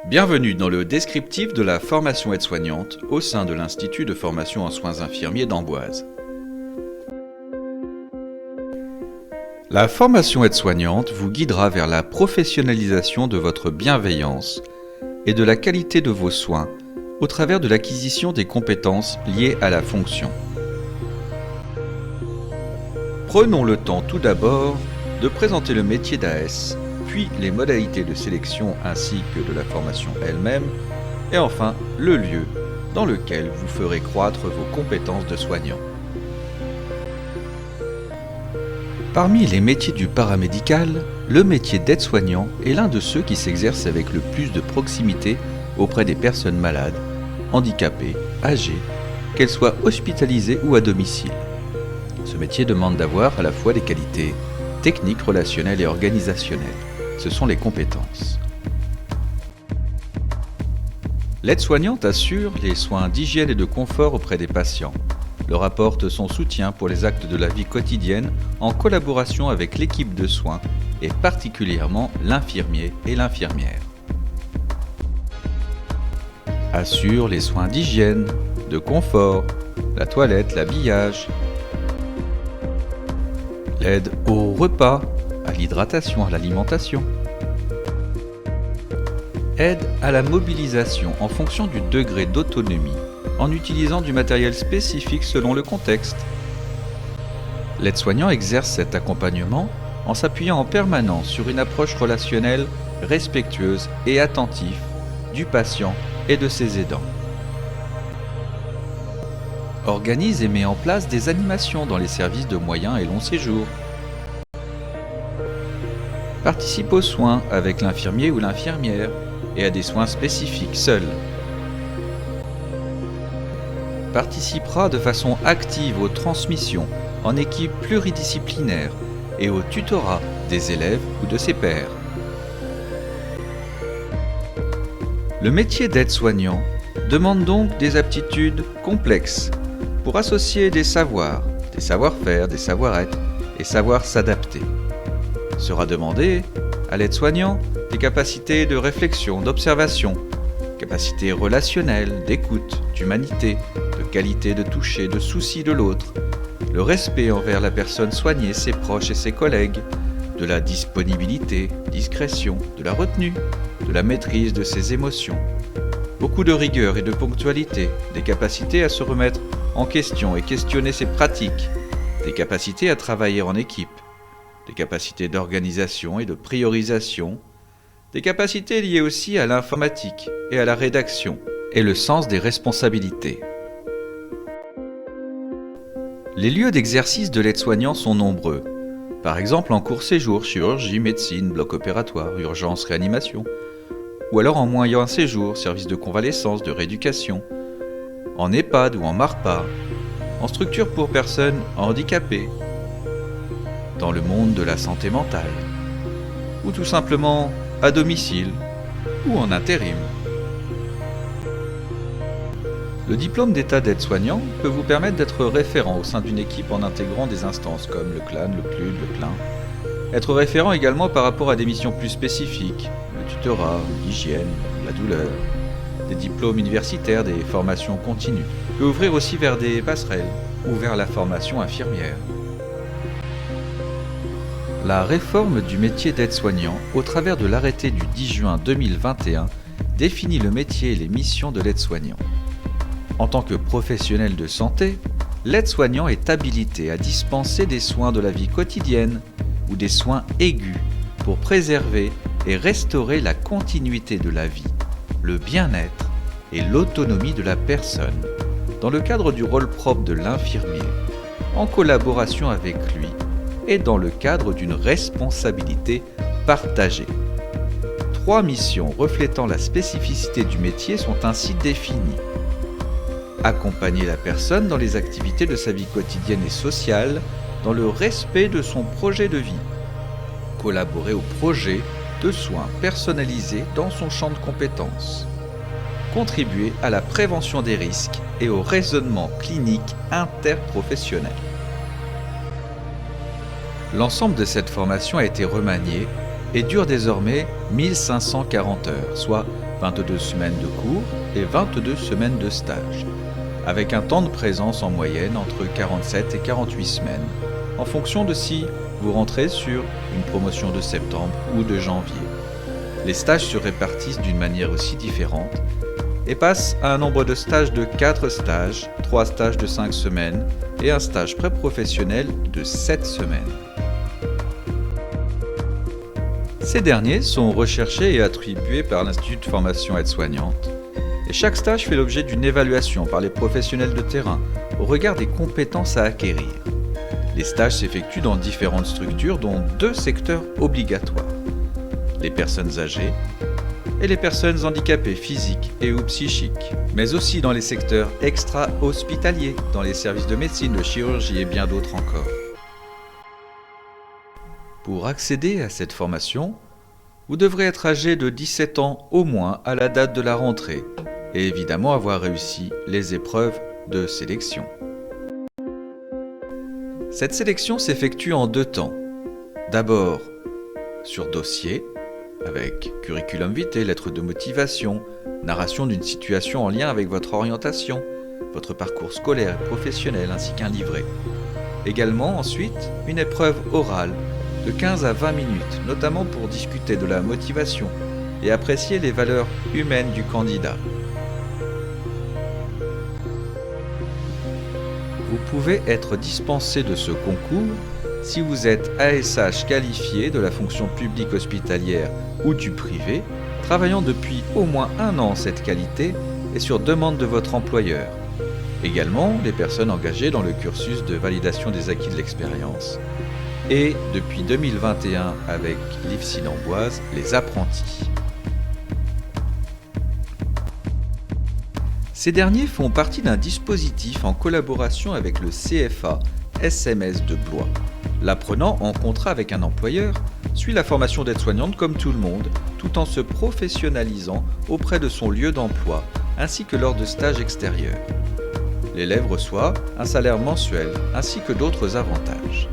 Bienvenue dans le descriptif de la formation aide-soignante au sein de l'Institut de formation en soins infirmiers d'Amboise. La formation aide-soignante vous guidera vers la professionnalisation de votre bienveillance et de la qualité de vos soins au travers de l'acquisition des compétences liées à la fonction. Prenons le temps tout d'abord de présenter le métier d'AS, puis les modalités de sélection ainsi que de la formation elle-même, et enfin le lieu dans lequel vous ferez croître vos compétences de soignant. Parmi les métiers du paramédical, le métier d'aide-soignant est l'un de ceux qui s'exercent avec le plus de proximité auprès des personnes malades, handicapées, âgées, qu'elles soient hospitalisées ou à domicile. Ce métier demande d'avoir à la fois des qualités techniques, relationnelles et organisationnelles. Ce sont les compétences. L'aide-soignante assure les soins d'hygiène et de confort auprès des patients, leur apporte son soutien pour les actes de la vie quotidienne en collaboration avec l'équipe de soins et particulièrement l'infirmier et l'infirmière. Assure les soins d'hygiène, de confort, la toilette, l'habillage, l'aide au repas, à l'hydratation, à l'alimentation. Aide à la mobilisation en fonction du degré d'autonomie, en utilisant du matériel spécifique selon le contexte. L'aide-soignant exerce cet accompagnement en s'appuyant en permanence sur une approche relationnelle respectueuse et attentive du patient et de ses aidants. Organise et met en place des animations dans les services de moyen et long séjour. Participe aux soins avec l'infirmier ou l'infirmière et à des soins spécifiques seul. Participera de façon active aux transmissions en équipe pluridisciplinaire et au tutorat des élèves ou de ses pairs. Le métier d'aide-soignant demande donc des aptitudes complexes pour associer des savoirs, des savoir-faire, des savoir-être et savoir s'adapter. Sera demandé à l'aide-soignant des capacités de réflexion, d'observation, capacités relationnelles, d'écoute, d'humanité, de qualité de toucher, de souci de l'autre, le respect envers la personne soignée, ses proches et ses collègues, de la disponibilité, discrétion, de la retenue, de la maîtrise de ses émotions, beaucoup de rigueur et de ponctualité, des capacités à se remettre en question et questionner ses pratiques, des capacités à travailler en équipe, des capacités d'organisation et de priorisation, des capacités liées aussi à l'informatique et à la rédaction, et le sens des responsabilités. Les lieux d'exercice de l'aide-soignant sont nombreux. Par exemple en court-séjour, chirurgie, médecine, bloc opératoire, urgence, réanimation, ou alors en moyen séjour, service de convalescence, de rééducation, en EHPAD ou en MARPA, en structure pour personnes handicapées, dans le monde de la santé mentale, ou tout simplement à domicile ou en intérim. Le diplôme d'état d'aide-soignant peut vous permettre d'être référent au sein d'une équipe en intégrant des instances comme le CLAN, le CLUD, le CLIN. Être référent également par rapport à des missions plus spécifiques, le tutorat, l'hygiène, la douleur. Des diplômes universitaires, des formations continues, peut ouvrir aussi vers des passerelles ou vers la formation infirmière. La réforme du métier d'aide-soignant, au travers de l'arrêté du 10 juin 2021, définit le métier et les missions de l'aide-soignant. En tant que professionnel de santé, l'aide-soignant est habilité à dispenser des soins de la vie quotidienne ou des soins aigus pour préserver et restaurer la continuité de la vie, le bien-être et l'autonomie de la personne, dans le cadre du rôle propre de l'infirmier, en collaboration avec lui et dans le cadre d'une responsabilité partagée. 3 missions reflétant la spécificité du métier sont ainsi définies. Accompagner la personne dans les activités de sa vie quotidienne et sociale, dans le respect de son projet de vie. Collaborer au projet de soins personnalisés dans son champ de compétences. Contribuer à la prévention des risques et au raisonnement clinique interprofessionnel. L'ensemble de cette formation a été remanié et dure désormais 1540 heures, soit 22 semaines de cours et 22 semaines de stage, avec un temps de présence en moyenne entre 47 et 48 semaines, en fonction de si vous rentrez sur une promotion de septembre ou de janvier. Les stages se répartissent d'une manière aussi différente et passent à un nombre de stages de 4 stages, 3 stages de 5 semaines et un stage pré-professionnel de 7 semaines. Ces derniers sont recherchés et attribués par l'Institut de formation aide-soignante et chaque stage fait l'objet d'une évaluation par les professionnels de terrain au regard des compétences à acquérir. Les stages s'effectuent dans différentes structures dont 2 secteurs obligatoires, les personnes âgées et les personnes handicapées physiques et ou psychiques, mais aussi dans les secteurs extra-hospitaliers, dans les services de médecine, de chirurgie et bien d'autres encore. Pour accéder à cette formation, vous devrez être âgé de 17 ans au moins à la date de la rentrée et évidemment avoir réussi les épreuves de sélection. Cette sélection s'effectue en 2 temps. D'abord sur dossier, avec curriculum vitae, lettre de motivation, narration d'une situation en lien avec votre orientation, votre parcours scolaire et professionnel ainsi qu'un livret. Également ensuite une épreuve orale de 15 à 20 minutes, notamment pour discuter de la motivation et apprécier les valeurs humaines du candidat. Vous pouvez être dispensé de ce concours si vous êtes ASH qualifié de la fonction publique hospitalière ou du privé, travaillant depuis au moins 1 an en cette qualité et sur demande de votre employeur. Également, les personnes engagées dans le cursus de validation des acquis de l'expérience. Et depuis 2021 avec l'IFSI d'Amboise, les apprentis. Ces derniers font partie d'un dispositif en collaboration avec le CFA SMS de Blois. L'apprenant en contrat avec un employeur suit la formation d'aide-soignante comme tout le monde, tout en se professionnalisant auprès de son lieu d'emploi, ainsi que lors de stages extérieurs. L'élève reçoit un salaire mensuel, ainsi que d'autres avantages.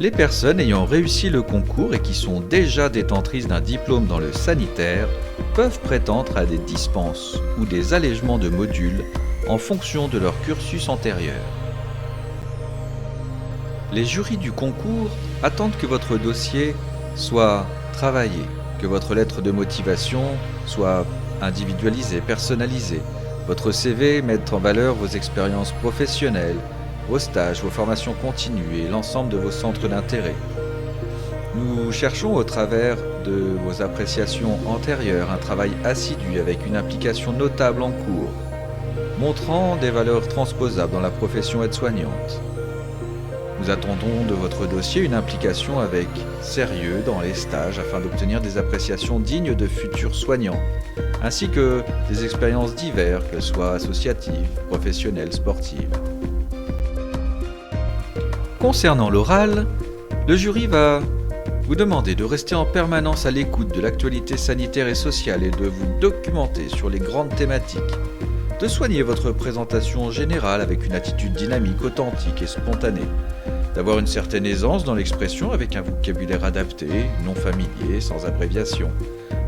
Les personnes ayant réussi le concours et qui sont déjà détentrices d'un diplôme dans le sanitaire peuvent prétendre à des dispenses ou des allègements de modules en fonction de leur cursus antérieur. Les jurys du concours attendent que votre dossier soit travaillé, que votre lettre de motivation soit individualisée, personnalisée, votre CV mette en valeur vos expériences professionnelles, vos stages, vos formations continues et l'ensemble de vos centres d'intérêt. Nous cherchons au travers de vos appréciations antérieures un travail assidu avec une implication notable en cours, montrant des valeurs transposables dans la profession aide-soignante. Nous attendons de votre dossier une implication avec sérieux dans les stages afin d'obtenir des appréciations dignes de futurs soignants, ainsi que des expériences diverses, qu'elles soient associatives, professionnelles, sportives. Concernant l'oral, le jury va vous demander de rester en permanence à l'écoute de l'actualité sanitaire et sociale et de vous documenter sur les grandes thématiques, de soigner votre présentation générale avec une attitude dynamique, authentique et spontanée, d'avoir une certaine aisance dans l'expression avec un vocabulaire adapté, non familier, sans abréviation,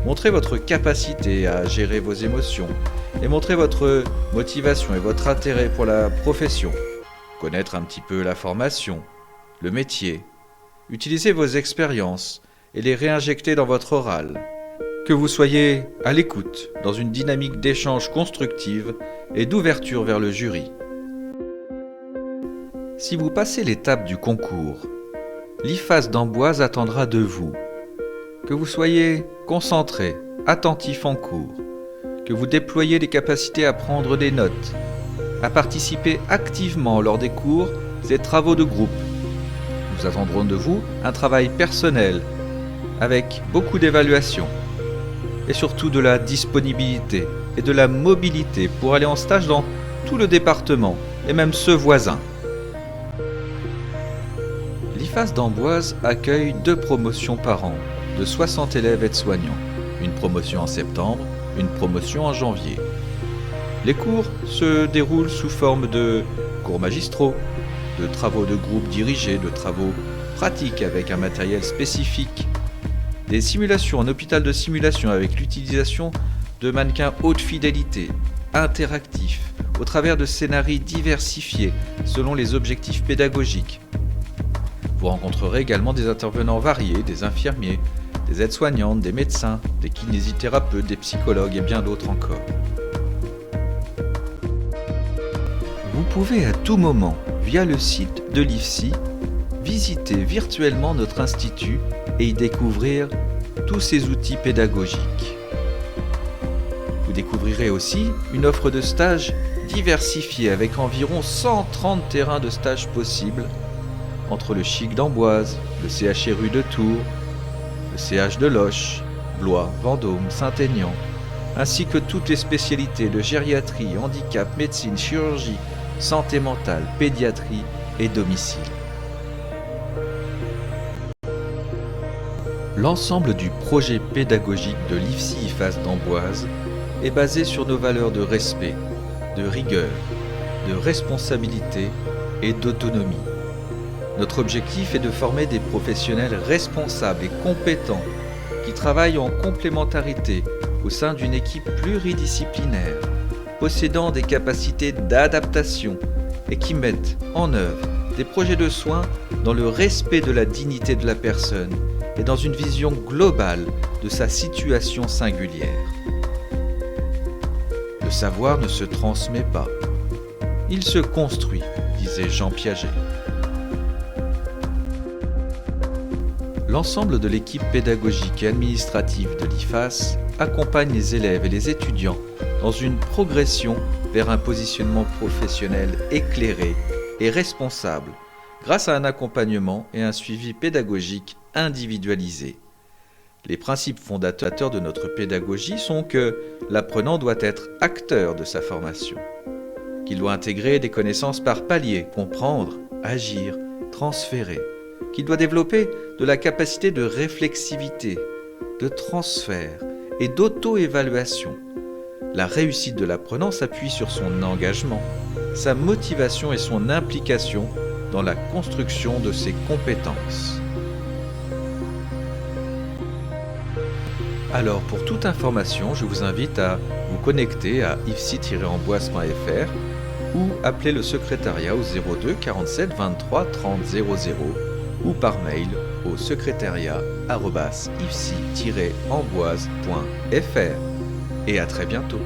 montrer votre capacité à gérer vos émotions et montrer votre motivation et votre intérêt pour la profession. Connaître un petit peu la formation, le métier, utiliser vos expériences et les réinjecter dans votre oral. Que vous soyez à l'écoute, dans une dynamique d'échange constructive et d'ouverture vers le jury. Si vous passez l'étape du concours, l'IFAS d'Amboise attendra de vous que vous soyez concentré, attentif en cours, que vous déployiez les capacités à prendre des notes, à participer activement lors des cours et travaux de groupe. Nous attendrons de vous un travail personnel, avec beaucoup d'évaluation, et surtout de la disponibilité et de la mobilité pour aller en stage dans tout le département, et même ceux voisins. L'IFAS d'Amboise accueille 2 promotions par an, de 60 élèves aides-soignants, une promotion en septembre, une promotion en janvier. Les cours se déroulent sous forme de cours magistraux, de travaux de groupe dirigés, de travaux pratiques avec un matériel spécifique, des simulations en hôpital de simulation avec l'utilisation de mannequins haute fidélité, interactifs, au travers de scénarios diversifiés selon les objectifs pédagogiques. Vous rencontrerez également des intervenants variés, des infirmiers, des aides-soignantes, des médecins, des kinésithérapeutes, des psychologues et bien d'autres encore. Vous pouvez à tout moment, via le site de l'IFSI, visiter virtuellement notre institut et y découvrir tous ces outils pédagogiques. Vous découvrirez aussi une offre de stages diversifiée avec environ 130 terrains de stage possibles entre le CHIC d'Amboise, le CHRU de Tours, le CH de Loches, Blois, Vendôme, Saint-Aignan, ainsi que toutes les spécialités de gériatrie, handicap, médecine, chirurgie, santé mentale, pédiatrie et domicile. L'ensemble du projet pédagogique de l'IFSI-IFAS d'Amboise est basé sur nos valeurs de respect, de rigueur, de responsabilité et d'autonomie. Notre objectif est de former des professionnels responsables et compétents qui travaillent en complémentarité au sein d'une équipe pluridisciplinaire, possédant des capacités d'adaptation et qui mettent en œuvre des projets de soins dans le respect de la dignité de la personne et dans une vision globale de sa situation singulière. Le savoir ne se transmet pas, il se construit, disait Jean Piaget. L'ensemble de l'équipe pédagogique et administrative de l'IFAS accompagne les élèves et les étudiants dans une progression vers un positionnement professionnel éclairé et responsable grâce à un accompagnement et un suivi pédagogique individualisé. Les principes fondateurs de notre pédagogie sont que l'apprenant doit être acteur de sa formation, qu'il doit intégrer des connaissances par paliers, comprendre, agir, transférer, qu'il doit développer de la capacité de réflexivité, de transfert et d'auto-évaluation. La réussite de l'apprenant s'appuie sur son engagement, sa motivation et son implication dans la construction de ses compétences. Alors, pour toute information, je vous invite à vous connecter à ifsi-amboise.fr ou appeler le secrétariat au 02 47 23 30 00 ou par mail au secrétariat@ifsi-amboise.fr. Et à très bientôt.